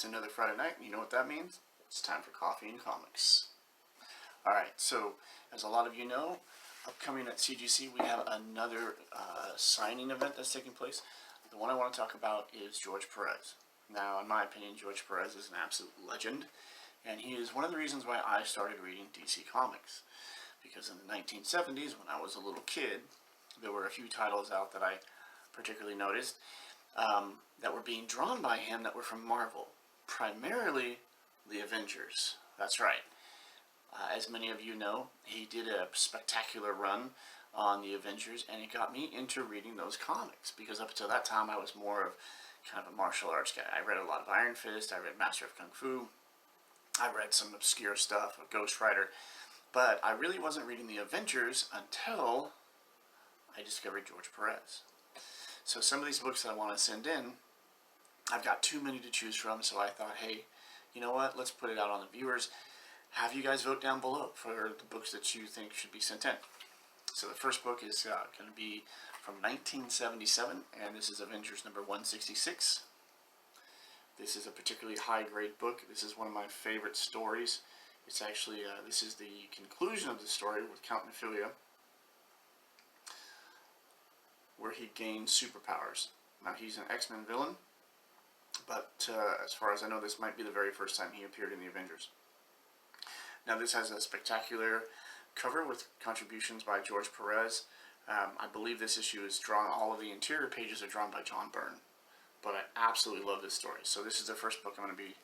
It's another Friday night, and you know what that means? It's time for Coffee and Comics. Alright, so as a lot of you know, upcoming at CGC we have another signing event that's taking place. The one I want to talk about is George Perez. Now, in my opinion, George Perez is an absolute legend, and he is one of the reasons why I started reading DC Comics. Because in the 1970s, when I was a little kid, there were a few titles out that I particularly noticed that were being drawn by him that were from Marvel. Primarily the Avengers. That's right. As many of you know, he did a spectacular run on the Avengers, and it got me into reading those comics, because up until that time I was more of kind of a martial arts guy. I read a lot of Iron Fist, I read Master of Kung Fu, I read some obscure stuff of Ghost Rider, but I really wasn't reading the Avengers until I discovered George Perez. So some of these books that I want to send in, I've got too many to choose from, so I thought, hey, you know what, let's put it out on the viewers. Have you guys vote down below for the books that you think should be sent in. So the first book is going to be from 1977, and this is Avengers number 166. This is a particularly high-grade book. This is one of my favorite stories. It's actually, this is the conclusion of the story with Count Nefalia, where he gains superpowers. Now, he's an X-Men villain, but as far as I know, this might be the very first time he appeared in the Avengers. Now, this has a spectacular cover with contributions by George Perez. I believe this issue is drawn, all of the interior pages are drawn by John Byrne. But I absolutely love this story. So this is the first book I'm going to be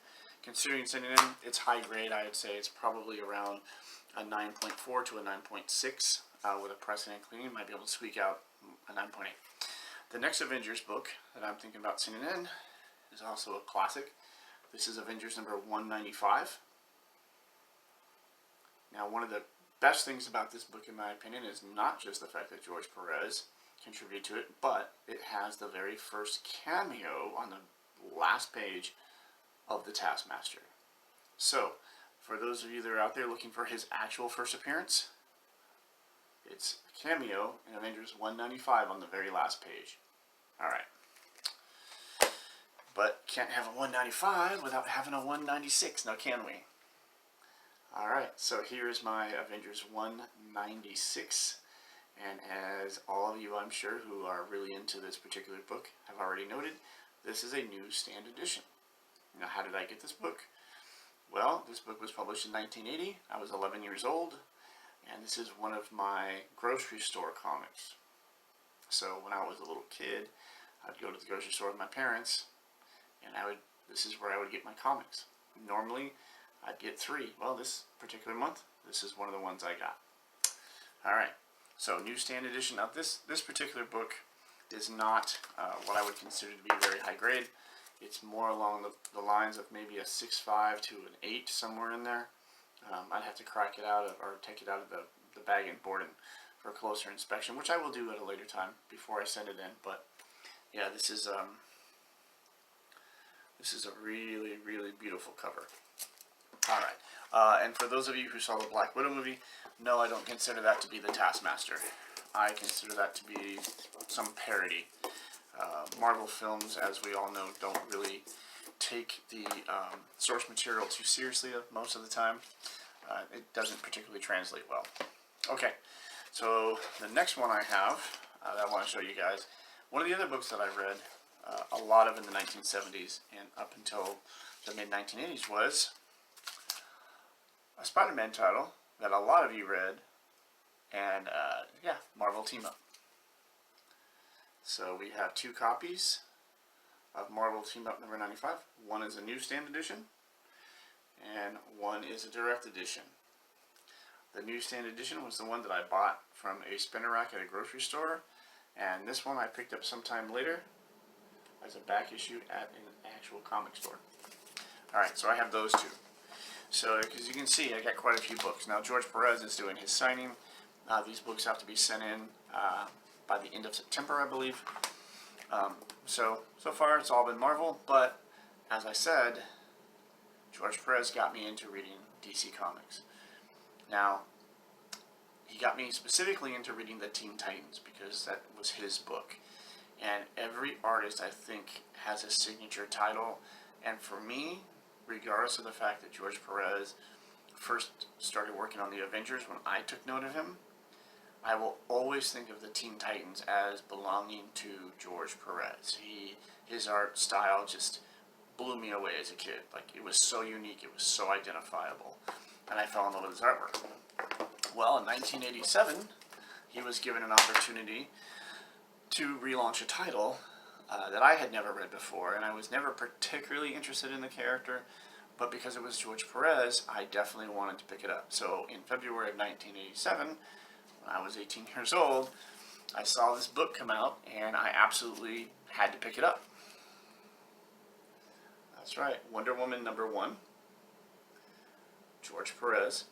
considering sending in. It's high grade. I would say it's probably around a 9.4 to a 9.6 with a pressing and cleaning. Might be able to squeak out a 9.8. The next Avengers book that I'm thinking about sending in is also a classic. This is Avengers number 195. Now, one of the best things about this book, in my opinion, is not just the fact that George Perez contributed to it, but it has the very first cameo on the last page of the Taskmaster. So, for those of you that are out there looking for his actual first appearance, it's a cameo in Avengers 195 on the very last page. Alright. But can't have a 195 without having a 196, now can we? Alright, so here's my Avengers 196, and as all of you, I'm sure, who are really into this particular book have already noted, this is a newsstand edition. Now, how did I get this book? Well, this book was published in 1980. I was 11 years old, and this is one of my grocery store comics. So when I was a little kid, I'd go to the grocery store with my parents, and this is where I would get my comics. Normally, I'd get 3. Well, this particular month, this is one of the ones I got. Alright, so newsstand edition. Now, this particular book is not what I would consider to be very high grade. It's more along the lines of maybe a 6.5 to an 8, somewhere in there. I'd have to crack it out or take it out of the bag and board it for a closer inspection, which I will do at a later time before I send it in. But yeah, this is a really, really beautiful cover. Alright, and for those of you who saw the Black Widow movie, no, I don't consider that to be the Taskmaster. I consider that to be some parody. Marvel films, as we all know, don't really take the source material too seriously most of the time. It doesn't particularly translate well. Okay, so the next one I have that I want to show you guys, one of the other books that I read a lot of in the 1970s and up until the mid-1980s was a Spider-Man title that a lot of you read, and yeah, Marvel Team Up. So we have 2 copies of Marvel Team Up number 95. One is a newsstand edition, and one is a direct edition. The newsstand edition was the one that I bought from a spinner rack at a grocery store, and this one I picked up sometime later as a back issue at an actual comic store. Alright, so I have those 2. So, as you can see, I got quite a few books. Now, George Perez is doing his signing. These books have to be sent in by the end of September, I believe. So far, it's all been Marvel, but, as I said, George Perez got me into reading DC Comics. Now, he got me specifically into reading the Teen Titans, because that was his book. And every artist, I think, has a signature title And for me, regardless of the fact that George Perez first started working on the Avengers when I took note of him, I will always think of the Teen Titans as belonging to George Perez. His art style just blew me away as a kid. Like, it was so unique, it was so identifiable, and I fell in love with his artwork. Well, in 1987, he was given an opportunity to relaunch a title that I had never read before, and I was never particularly interested in the character, but because it was George Perez, I definitely wanted to pick it up. So in February of 1987, when I was 18 years old, I saw this book come out, and I absolutely had to pick it up. That's right, Wonder Woman #1, George Perez.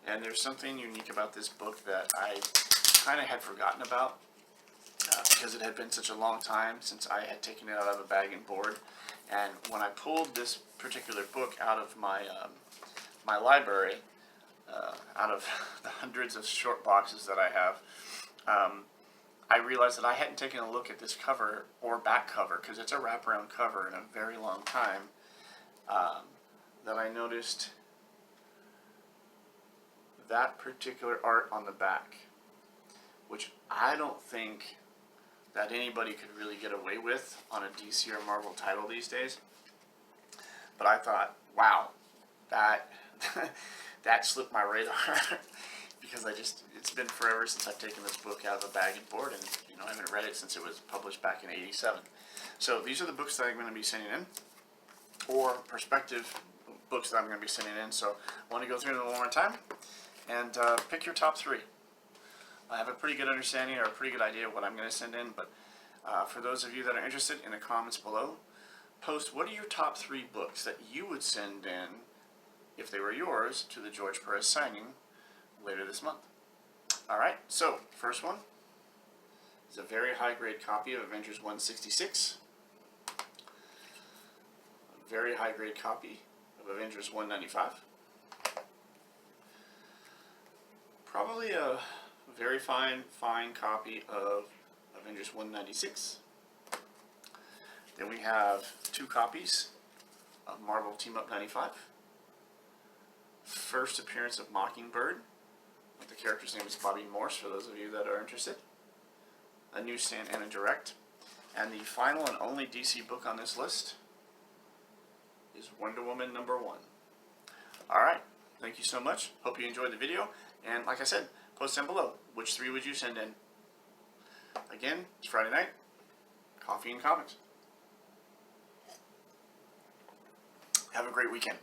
And there's something unique about this book that I kind of had forgotten about because it had been such a long time since I had taken it out of a bag and board. And when I pulled this particular book out of my my library, out of the hundreds of short boxes that I have, I realized that I hadn't taken a look at this cover or back cover, because it's a wraparound cover, in a very long time, that I noticed that particular art on the back, which I don't think that anybody could really get away with on a DC or Marvel title these days. But I thought, wow, that that slipped my radar because it's been forever since I've taken this book out of a bag and board, and I haven't read it since it was published back in '87. So these are the books that I'm going to be sending in, or prospective books that I'm going to be sending in. So I want to go through them one more time and pick your top 3. I have a pretty good understanding or a pretty good idea of what I'm going to send in, but for those of you that are interested, in the comments below, post what are your top 3 books that you would send in, if they were yours, to the George Perez signing later this month. Alright, so first one is a very high grade copy of Avengers 166, a very high grade copy of Avengers 195, probably a very fine copy of Avengers 196. Then we have 2 copies of Marvel Team Up 95. First appearance of Mockingbird. The character's name is Bobby Morse, for those of you that are interested. A newsstand and a direct. And the final and only DC book on this list is Wonder Woman #1. Alright, thank you so much. Hope you enjoyed the video. And like I said, post down below, which 3 would you send in? Again, it's Friday night. Coffee and comics. Have a great weekend.